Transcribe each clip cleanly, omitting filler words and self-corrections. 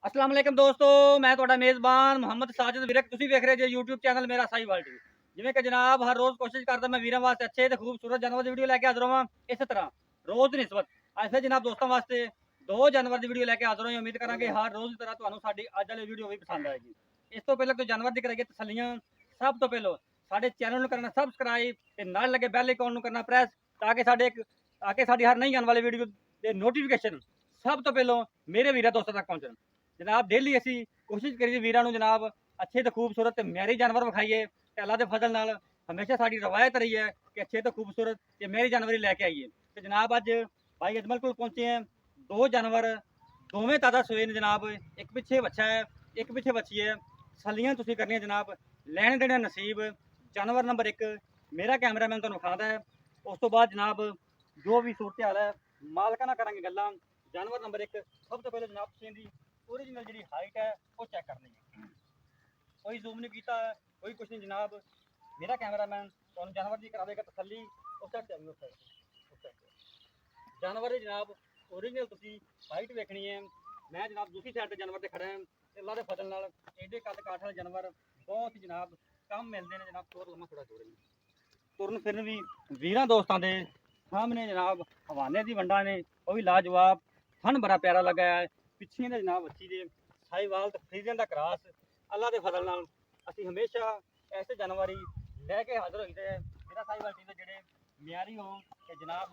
अस्सलाम वालेकुम दोस्तों, मैं ਤੁਹਾਡਾ ਮੇਜ਼ਬਾਨ ਮੁਹੰਮਦ ਸਾਜਿਦ ਵਿਰਕ। ਤੁਸੀਂ ਵੇਖ ਰਹੇ ਜੇ YouTube ਚੈਨਲ ਮੇਰਾ ਸਾਈ ਵਰਲਡ। ਜਿਵੇਂ ਕਿ ਜਨਾਬ ਹਰ ਰੋਜ਼ ਕੋਸ਼ਿਸ਼ ਕਰਦਾ ਮੈਂ ਵੀਰਾਂ ਵਾਸਤੇ ਅੱਛੇ ਤੇ ਖੂਬਸੂਰਤ ਜਾਨਵਰ ਦੀ ਵੀਡੀਓ ਲੈ ਕੇ ਹਾਜ਼ਰ ਹਾਂ। ਇਸੇ ਤਰ੍ਹਾਂ ਰੋਜ਼ ਦੀ ਨਿਸਬਤ ਅੱਜ ਫਿਰ ਜਨਾਬ ਦੋਸਤਾਂ ਵਾਸਤੇ ਦੋ ਜਾਨਵਰ ਦੀ ਵੀਡੀਓ ਲੈ ਕੇ ਹਾਜ਼ਰ ਹਾਂ। ਉਮੀਦ ਕਰਾਂਗੇ ਹਰ ਰੋਜ਼ ਦੀ ਤਰ੍ਹਾਂ ਤੁਹਾਨੂੰ ਸਾਡੀ ਅੱਜ ਵਾਲੀ ਵੀਡੀਓ ਵੀ ਪਸੰਦ ਆਏਗੀ। ਇਸ ਤੋਂ ਪਹਿਲਾਂ ਕੋਈ ਜਾਨਵਰ ਦੀ ਕਰਾਂਗੇ ਤਸੱਲੀਆਂ। ਸਭ ਤੋਂ ਪਹਿਲਾਂ ਸਾਡੇ ਚੈਨਲ ਨੂੰ ਕਰਨਾ ਸਬਸਕ੍ਰਾਈਬ ਤੇ ਨਾਲ ਲੱਗੇ ਬੈਲ ਆਈਕਨ ਨੂੰ ਕਰਨਾ ਪ੍ਰੈਸ ਤਾਂ ਕਿ ਸਾਡੀ ਹਰ ਨਈ ਆਉਣ ਵਾਲੀ ਵੀਡੀਓ ਦੇ ਨੋਟੀਫਿਕੇਸ਼ਨ ਸਭ ਤੋਂ ਪਹਿਲਾਂ ਮੇਰੇ ਵੀਰਾਂ ਦੋਸਤਾਂ ਤੱਕ ਪਹੁੰਚਣ। जनाब डेली असी कोशिश करिए वीरां नूं जनाब अच्छे तो खूबसूरत मेरी जानवर विखाइए। अल्लाह के फजल नाल हमेशा साडी रवायत रही है कि अच्छे तो खूबसूरत ते मेरी जानवर ही लैके आइए। तो जनाब अज भाई अजमल को पहुंचे हैं। दो जानवर दोवें ताज़ा सोए ने जनाब। एक पिछे बच्चा है, एक पिछे बच्ची है। सलियां तुसीं करनी जनाब, लैण देने नसीब। जानवर नंबर एक मेरा कैमरामैन तुहानूं विखांदा है। उस तो बाद जनाब जो भी सूरत हाल है मालकां नाल करांगे गल्लां। जानवर नंबर एक सब तो पहले जनाब तुसीं दी ओरिजिनल जी हाइट है वो चेक करनी है। कोई जूम नहीं किया, कोई कुछ नहीं जनाब। मेरा कैमरामैन तो जानवर की कराएगा तसली। उस साइड जानवर जनाब ओरिजिनल तुसी हाइट वेखनी है। मैं जनाब दूसरी साइड जानवर से खड़ा है। अल्लाह के फजल नाल एडे कद काठ वाले जानवर बहुत ही जनाब कम मिलते हैं। जनाब तोर लम्मा थोड़ा जोड़ तुरन फिरन भी वीरां दोस्तों के सामने जनाब हवाने की वंडा ने वो भी लाजवाब फन बड़ा प्यारा लगा है। पिछे ने जनाब अच्छी जे साहिवाल तो फ्रीजन का क्रॉस। अल्लाह के फजल नाल असी हमेशा ऐसे जानवर ही लैके हाजिर होते हैं मेरा साहिवाल टीम के जेडे म्यारी हो कि जनाब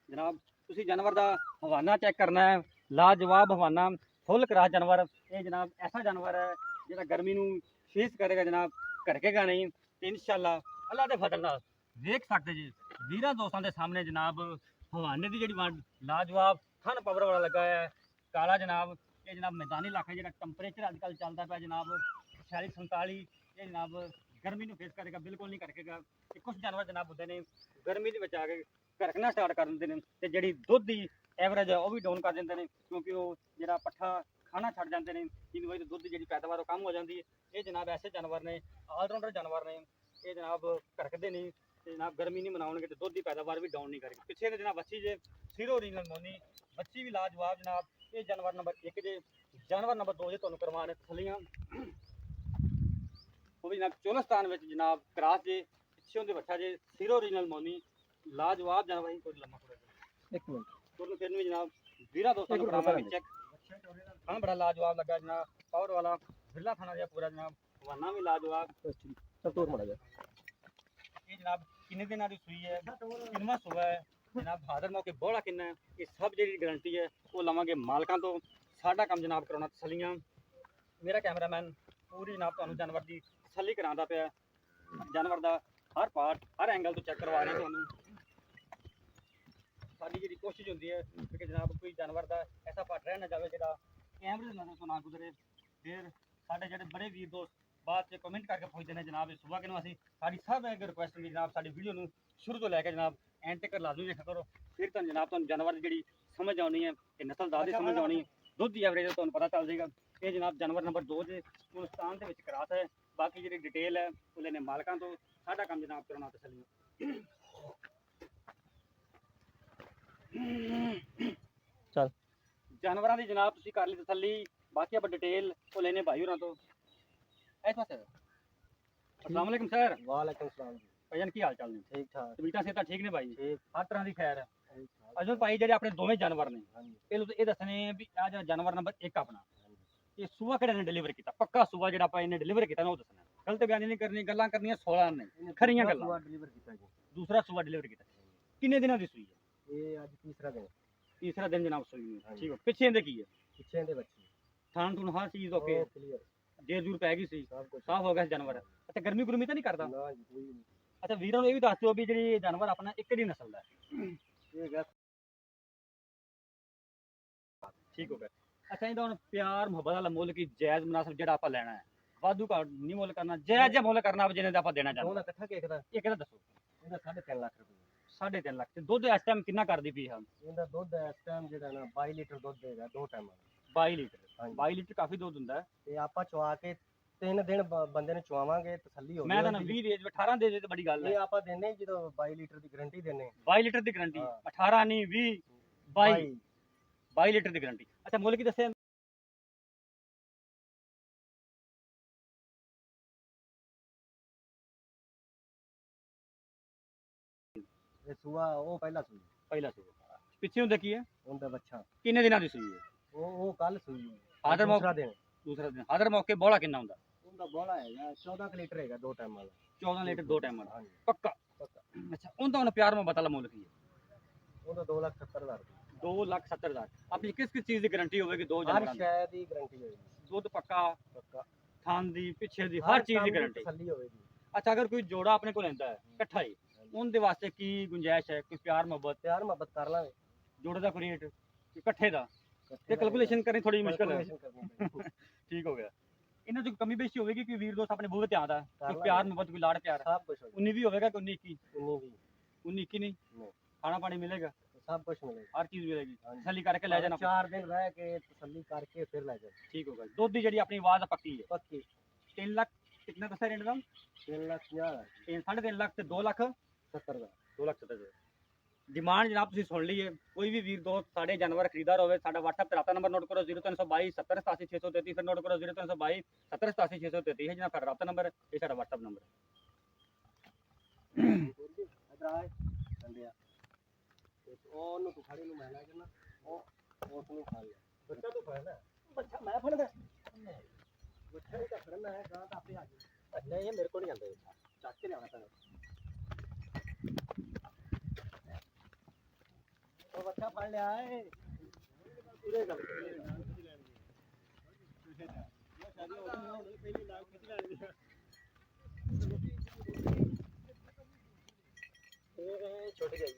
जनाब तुसी जानवर का हवाना चेक करना है। लाजवाब हवाना फुल क्रॉस जानवर। ये जनाब ऐसा जानवर है जो गर्मी नूं फेस करेगा जनाब, करकेगा नहीं। इंशाअल्लाह अल्लाह के फजल नाल देख सकते जी वीरां दोस्तों के सामने जनाब हवाने की जी वंड लाजवाब थन पावर वाला लगा है काला जनाब। ये जनाब मैदानी इलाका जो टंपरेचर अजकल चलता पाया जनाब 46-47। ये जनाब गर्मी में फेस करेगा बिल्कुल नहीं करकेगा। कुछ जानवर जनाब होते हैं गर्मी के आके करकना स्टार्ट कर देंगे तो जी दुध की एवरेज है वह भी डाउन कर देंगे क्योंकि वो जो पट्ठा खाना छड़ जाते हैं जिन वजह दुध की जी पैदावार कम हो जाती है। ये जनाब ऐसे जानवर ने ऑलराउंडर जानवर ने ये जनाब करकते नहीं जनाब गर्मी नहीं मनाओगे तो दुध की पैदावार भी डाउन नहीं करेगी। पिछले ने जनाब बच्ची जे सिरो ओरिजिनल मोनी बच्ची भी लाजवाब जनाब। ये जानवर नंबर एक जे। जानवर नंबर दो जे तुहानूं करवाने तसलियां वो भी जनाब चोलस्तान में जनाब क्रॉस जे पिछे उनके बच्चा जे सिरो ओरिजिनल मोनी लाजवाब जानवर ही कोई लम्मा थोड़ा एक मिनट तुहानूं फिर भी जनाब वीरा दोस्तों को करावांगे चेक। खाना बड़ा लाजवाब लगा जनाब पावर वाला बिरला खाना जो पूरा जनाब हवाना भी लाजवाब। ये जनाब किन्ने दिन की सूई है किनवा सुबह है जनाब हाजिर मौके बोला किन्ना है ये सब जी गारंटी है वो लवांगे मालकां तो। साडा काम जनाब कराना तसलियां। मेरा कैमरामैन पूरी जनाब तुहानूं जानवर की तसली करांदा पिया। जानवर का हर पार्ट हर एंगल तो चेक करवा रहे हैं तुहानूं। साडी जी कोशिश होंदी है कि जनाब कोई जानवर का ऐसा पार्ट रह ना जाए जो कैमरे की नज़र तो ना गुजरे। फिर साडे जेडे बड़े वीर दोस्त बाद से कमेंट करके पूछते हैं जनाब सुबह के असी साड़ी सब एक रिक्वेस्ट होंगी जनाब साड़ी वीडियो में शुरू तो लैके जनाब एंड तक लाजमी देखा करो। फिर तो जनाब तुम जानवर की जी समझ आनी है कि नस्लदार की समझ आनी है दुध की एवरेज तो पता चल जाएगा। ये जनाब जानवर नंबर दो जे मुल्तान के क्रॉस है। बाकी जी डिटेल है वो लेने मालकां तो साडा काम जनाब करना तसली। चल जानवरों की जनाब तुसीं कर ली तसली। बाकी आप डिटेल वो लेने भाई होरां तो इस पासे। अस्सलाम वालेकुम सर। वालेकुम सलाम जी। भाईजान की हाल चाल ने? ठीक ठाक तबीयतां सेहतां ठीक ने भाई? ठीक हर तरह की खैर है। ठीक ठाक अजमल भाई जेडे अपने दोवें जानवर ने हाँ जी पहले तो ये दसने भी आ जो जानवर नंबर एक अपना हाँ जी। ये सूआ किहड़े ने डिलीवर किया पक्का सूआ जेड़ा आप इन्हें डिलीवर किया ना वो दसना। गलत बयानी नहीं करनी गल्लां करनियां 16 ने खरियां गल्लां। दूसरा डिलीवर किया जी। दूसरा सूआ डिलीवर किया किन्ने दिनों की सूई है? ये आज तीसरा दिन तीसरा दिन जनाब सूई है। हाँ जी। ठीक है पिछे इंदे की है पीछे दे बच्चे थान थून हर चीज ओके ओ क्लियर जेर जूर पै गई सी सब कुछ साफ हो गया जानवर। अच्छा गर्मी गुरमी तो नहीं करता? ना जी कोई नहीं। अच्छा वीरों ने ये भी दस दो भी जी जानवर अपना एक ही नस्ल का है। ये गैस ठीक हो गया। अच्छा इहदा हुण प्यार मुहब्बत वाला मुल की जायज़ मुनासिब जेड़ा आपां लैना है वाधू घट नहीं मुल करना जायज़ जिहा मुल करना जिन्ने दा आपां देना चाहते दोनों इकट्ठा केक दा एक दा दसो। ਇਹਦਾ 3.5 ਲੱਖ ਰੁਪਏ। 3.5 ਲੱਖ ਤੇ ਦੁੱਧ ਇਸ ਟਾਈਮ ਕਿੰਨਾ ਕਰਦੀ ਪਈ ਹੈ? ਇਹਦਾ ਦੁੱਧ ਇਸ ਟਾਈਮ ਜਿਹੜਾ ਨਾ 22 ਲੀਟਰ ਦੁੱਧ ਦੇਗਾ ਦੋ ਟਾਈਮਾਂ ਦਾ। 22 ਲੀਟਰ। ਹਾਂਜੀ 22 ਲੀਟਰ ਕਾਫੀ ਦੁੱਧ ਹੁੰਦਾ ਹੈ। ਤੇ ਆਪਾਂ ਚਵਾ ਕੇ 3 ਦਿਨ ਬੰਦੇ ਨੂੰ ਚਵਾਵਾਂਗੇ ਤਸੱਲੀ ਹੋ ਮੈਂ ਤਾਂ 20 ਦੇ 18 ਦੇ ਤੇ ਬੜੀ ਗੱਲ ਇਹ ਹੈ। ਆਪਾਂ ਦਿੰਨੇ ਜਦੋਂ 22 ਲੀਟਰ ਦੀ ਗਾਰੰਟੀ ਦਿੰਨੇ 22 ਲੀਟਰ ਦੀ ਗਾਰੰਟੀ, ਹਾਂ। 18 ਨਹੀਂ 20, 22 22 ਲੀਟਰ ਦੀ ਗਾਰੰਟੀ। ਅੱਛਾ ਮੁੱਲ ਕੀ ਦੱਸਿਆ? ਇਹ ਸੂਆ ਉਹ ਪਹਿਲਾ ਸੂਈ ਪਹਿਲਾ ਸੂਈ। ਪਿੱਛੇ ਹੁੰਦਾ ਕੀ ਹੈ? ਉਹਦਾ ਬੱਚਾ ਕਿੰਨੇ ਦਿਨਾਂ ਦੀ ਸੂਈ ਹੈ? ਉਹ ਕੱਲ ਸੂਈ ਆਦਰ ਦੂਸਰਾ ਦਿਨ ਦੂਸਰਾ ਦਿਨ ਆਦਰ ਮੌਕੇ ਬੋਲਾ ਕਿੰਨਾ ਹੁੰਦਾ? ਉਹਦਾ ਬੋਲਾ ਹੈਗਾ 14 ਲੀਟਰ ਹੈਗਾ 2 ਟਾਈਮ ਵਾਲਾ। 14 ਲੀਟਰ 2 ਟਾਈਮ ਵਾਲਾ ਹਾਂਜੀ ਪੱਕਾ। ਪੱਕਾ। ਅੱਛਾ ਉਹਦਾ ਹੁਣ ਪਿਆਰ ਮੁਹੱਬਤ ਵਾਲਾ ਮੁੱਲ ਕੀ ਹੈ? ਉਹਦਾ 2,70,000 2,70,000। ਆਪਣੀ ਕਿਸ ਕਿਸ ਚੀਜ਼ ਦੀ ਗਾਰੰਟੀ ਹੋਵੇਗੀ? ਦੋ ਹਰ ਜਾਨਵਰਾਂ ਦੀ। ਸ਼ੈ ਦੀ ਗਾਰੰਟੀ ਹੋਏਗੀ। ਦੁੱਧ ਪੱਕਾ, ਪੱਕਾ ਥਾਂ ਦੀ, ਪਿੱਛੇ ਦੀ, ਹਰ ਚੀਜ਼ ਦੀ ਗਾਰੰਟੀ। ਤਸੱਲੀ ਹੋਵੇਗੀ। ਅੱਛਾ ਅਗਰ ਕੋਈ ਜੋੜਾ ਆਪਣੇ ਕੋਲ ਲੈਂਦਾ ਹੈ ਇਕੱਠਾ ਹੀ, ਉਹਦੇ ਵਾਸਤੇ ਕੀ ਗੁੰਜਾਇਸ਼ ਹੈ? ਕੋਈ ਪਿਆਰ ਮੁਹੱਬਤ ਪਿਆਰ ਮੁਹੱਬਤ ਕਰ ਲਾਂਗੇ ਜੋੜੇ ਦਾ ਕੋਈ ਰੇਟ ਇਕੱਠੇ ਦਾ ਤੇ ਕੈਲਕੂਲੇਸ਼ਨ ਕਰਨੀ ਥੋੜੀ ਮੁਸ਼ਕਲ ਹੈ। Calculation ਕਰਨੀ ਪੈਂਦੀ। ਠੀਕ ਹੋ ਗਿਆ। ਇਹਨਾਂ ਚ ਕਮੀ ਬੇਸ਼ੀ ਹੋਵੇਗੀ ਕਿ ਵੀਰ ਦੋਸਤ ਆਪਣੇ ਬੂਹੇ ਤੇ ਆਉਂਦਾ ਹੈ, ਕਰ ਕੋਈ ਲਾਂਗੇ। ਪਿਆਰ ਮੁਹੱਬਤ, ਕੋਈ ਲਾੜ ਪਿਆਰ। ਸਭ ਕੁਝ ਹੋਏਗਾ 19 ਵੀ ਹੋਵੇਗਾ ਕਿ 19 21? 19 ਵੀ 19 21 ਨਹੀਂ, ਨਹੀਂ। ਖਾਣਾ ਪਾਣੀ ਮਿਲੇਗਾ, ਸਭ ਕੁਝ ਮਿਲੇਗਾ। ਹਰ ਚੀਜ਼ ਮਿਲੇਗੀ, ਹਾਂਜੀ। ਤਸੱਲੀ ਕਰਕੇ ਲੈ ਜਾਣਾ। 4 ਦਿਨ ਰਹਿ ਕੇ ਤਸੱਲੀ ਕਰਕੇ ਫਿਰ ਲੈ ਜਾਓ। ਠੀਕ ਹੋਗਾ। ਦੁੱਧ ਦੀ ਜਿਹੜੀ ਆਪਣੀ ਆਵਾਜ਼ ਆ ਪੱਕੀ ਹੈ। ਪੱਕੀ 3 ਲੱਖ ਕਿੰਨਾ ਦੱਸਿਆ ਰੇਟ ਦਾ? 3,50,000 3.5 ਲੱਖ ਤੇ 2 ਲੱਖ 70 ਦਾ 2 ਲੱਖ 70 ਡਿਮਾਂਡ ਜਨਾਬ ਤੁਸੀਂ ਸੁਣ ਲਈਏ। ਕੋਈ ਵੀ ਵੀਰ ਦੋਸਤ ਸਾਡੇ ਜਾਨਵਰ ਖਰੀਦਾਰ ਹੋਵੇ, ਸਾਡਾ WhatsApp ਤੇ ਰਾਤਾ ਨੰਬਰ ਨੋਟ ਕਰੋ 0322 70 87 633, ਫਿਰ ਨੋਟ ਕਰੋ 0322 70 87 633 ਹੈ ਜਨਾਬ ਸਾਡਾ ਰਾਤਾ ਨੰਬਰ, ਇਹ ਸਾਡਾ WhatsApp ਨੰਬਰ ਹੈ। ਇਧਰ ਆਏ ਕੰਡਿਆ ਉਹਨੂੰ ਤੂੰ ਖੜੀ ਨੂੰ ਮੈਂ ਲੈ ਜਾਣਾ ਉਹ ਉਸ ਨੂੰ ਖਾ ਲਿਆ ਬੱਚਾ ਤੂੰ ਫੜਨਾ ਬੱਚਾ ਮੈਂ ਫੜਦਾ ਬੱਚਾ ਹੀ ਤਾਂ ਫੜਨਾ ਹੈ ਗਾਂ ਤਾਂ ਆਪੇ ਆ ਜਾਊ ਨਹੀਂ ਇਹ ਮੇਰੇ ਕੋਲ ਨਹੀਂ ਆਉਂਦਾ ਚੱਕ ਕੇ ਲਿਆਉਣਾ ਪੈਣਾ ਉਹ ਬੱਚਾ ਫੜ ਲਿਆ ਏ ਪੂਰੇ ਗੱਲ ਛੁੱਟ ਗਈ